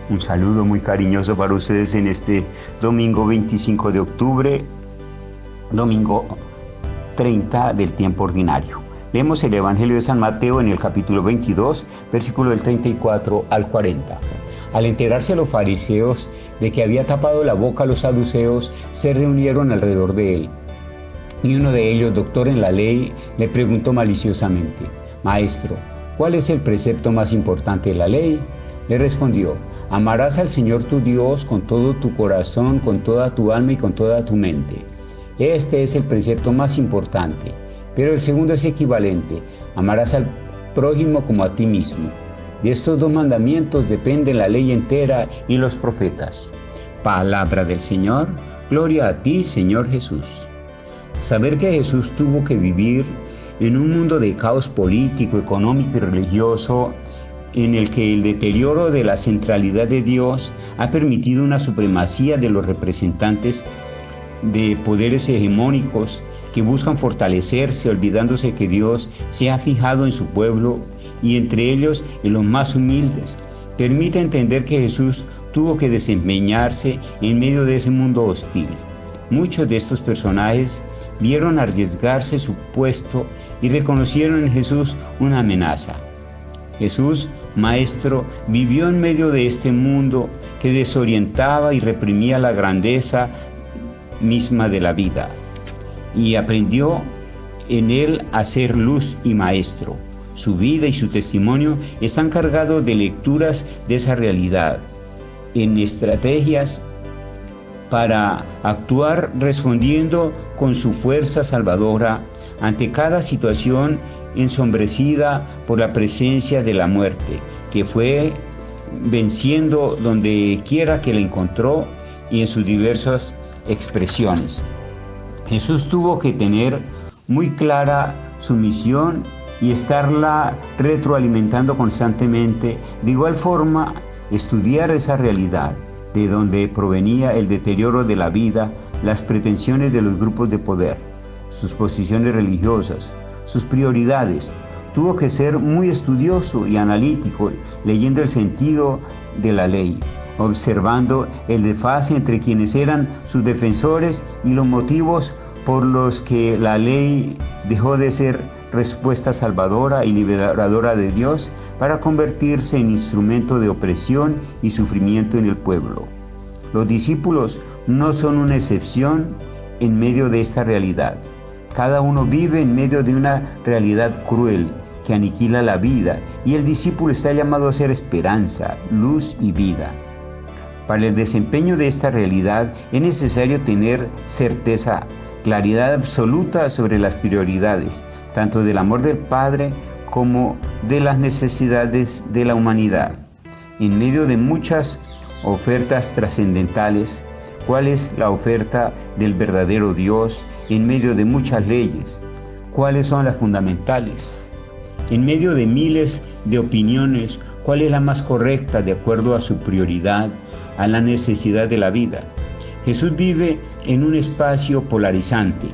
Un saludo muy cariñoso para ustedes en este domingo 25 de octubre, domingo 30 del tiempo ordinario. Leemos el Evangelio de San Mateo en el capítulo 22, versículo del 34 al 40. Al enterarse los fariseos de que había tapado la boca a los saduceos, se reunieron alrededor de él. Y uno de ellos, doctor en la ley, le preguntó maliciosamente: «Maestro, ¿cuál es el precepto más importante de la ley?». Le respondió: «Amarás al Señor tu Dios con todo tu corazón, con toda tu alma y con toda tu mente. Este es el precepto más importante, pero el segundo es equivalente: amarás al prójimo como a ti mismo. De estos dos mandamientos dependen la ley entera y los profetas». Palabra del Señor. Gloria a ti, Señor Jesús. Saber que Jesús tuvo que vivir en un mundo de caos político, económico y religioso, en el que el deterioro de la centralidad de Dios ha permitido una supremacía de los representantes de poderes hegemónicos que buscan fortalecerse, olvidándose que Dios se ha fijado en su pueblo y entre ellos en los más humildes, permite entender que Jesús tuvo que desempeñarse en medio de ese mundo hostil. Muchos de estos personajes vieron arriesgarse su puesto y reconocieron en Jesús una amenaza. Jesús, Maestro, vivió en medio de este mundo que desorientaba y reprimía la grandeza misma de la vida, y aprendió en él a ser luz y maestro. Su vida y su testimonio están cargados de lecturas de esa realidad, en estrategias para actuar respondiendo con su fuerza salvadora ante cada situación ensombrecida por la presencia de la muerte, que fue venciendo donde quiera que la encontró y en sus diversas expresiones. Jesús tuvo que tener muy clara su misión y estarla retroalimentando constantemente. De igual forma, estudiar esa realidad de donde provenía el deterioro de la vida, las pretensiones de los grupos de poder, sus posiciones religiosas, sus prioridades. Tuvo que ser muy estudioso y analítico, leyendo el sentido de la ley, observando el desfase entre quienes eran sus defensores y los motivos por los que la ley dejó de ser respuesta salvadora y liberadora de Dios para convertirse en instrumento de opresión y sufrimiento en el pueblo. Los discípulos no son una excepción en medio de esta realidad. Cada uno vive en medio de una realidad cruel que aniquila la vida, y el discípulo está llamado a ser esperanza, luz y vida. Para el desempeño de esta realidad es necesario tener certeza, claridad absoluta sobre las prioridades, tanto del amor del Padre como de las necesidades de la humanidad. En medio de muchas ofertas trascendentales, ¿cuál es la oferta del verdadero Dios? En medio de muchas leyes, ¿cuáles son las fundamentales? En medio de miles de opiniones, ¿cuál es la más correcta de acuerdo a su prioridad, a la necesidad de la vida? Jesús vive en un espacio polarizante.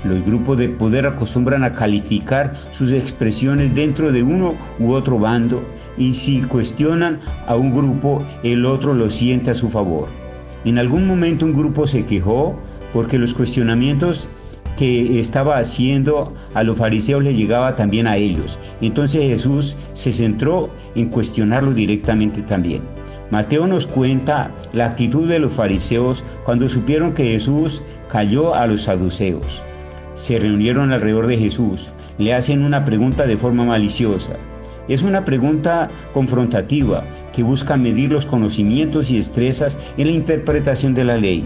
Los grupos de poder acostumbran a calificar sus expresiones dentro de uno u otro bando, y si cuestionan a un grupo, el otro lo siente a su favor. En algún momento un grupo se quejó porque los cuestionamientos que estaba haciendo a los fariseos le llegaba también a ellos. Entonces Jesús se centró en cuestionarlo directamente también. Mateo nos cuenta la actitud de los fariseos cuando supieron que Jesús cayó a los saduceos. Se reunieron alrededor de Jesús, le hacen una pregunta de forma maliciosa. Es una pregunta confrontativa que busca medir los conocimientos y destrezas en la interpretación de la ley.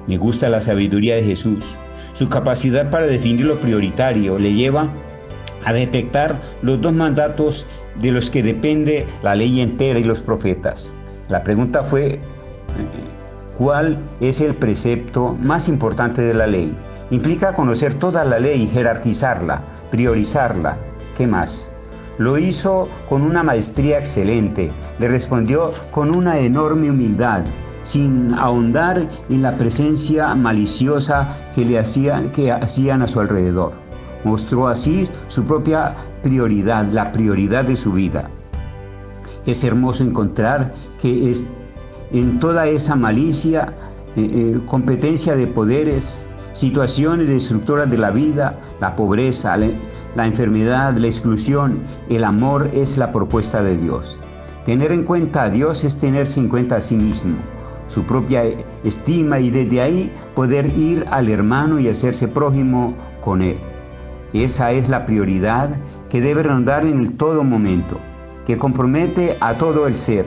Me gusta la sabiduría de Jesús. Su capacidad para definir lo prioritario le lleva a detectar los dos mandatos de los que depende la ley entera y los profetas. La pregunta fue: ¿cuál es el precepto más importante de la ley? Implica conocer toda la ley, jerarquizarla, priorizarla. ¿Qué más? Lo hizo con una maestría excelente. Le respondió con una enorme humildad, sin ahondar en la presencia maliciosa que hacían a su alrededor. Mostró así su propia prioridad, la prioridad de su vida. Es hermoso encontrar que en toda esa malicia, competencia de poderes, situaciones destructoras de la vida, la pobreza, la enfermedad, la exclusión. El amor es la propuesta de Dios. Tener en cuenta a Dios es tenerse en cuenta a sí mismo, su propia estima, y desde ahí poder ir al hermano y hacerse prójimo con él. Esa es la prioridad que debe rondar en el todo momento, que compromete a todo el ser,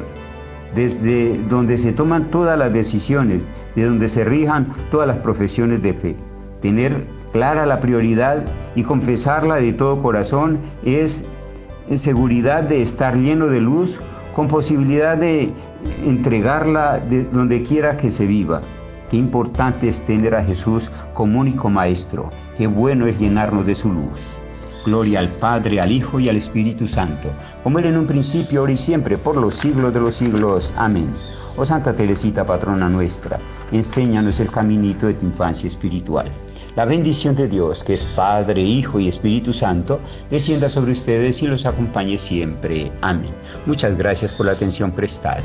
desde donde se toman todas las decisiones, de donde se rijan todas las profesiones de fe. Tener clara la prioridad y confesarla de todo corazón es seguridad de estar lleno de luz, con posibilidad de entregarla de donde quiera que se viva. Qué importante es tener a Jesús como único Maestro. Qué bueno es llenarnos de su luz. Gloria al Padre, al Hijo y al Espíritu Santo, como era en un principio, ahora y siempre, por los siglos de los siglos. Amén. Oh Santa Teresita, patrona nuestra, enséñanos el caminito de tu infancia espiritual. La bendición de Dios, que es Padre, Hijo y Espíritu Santo, descienda sobre ustedes y los acompañe siempre. Amén. Muchas gracias por la atención prestada.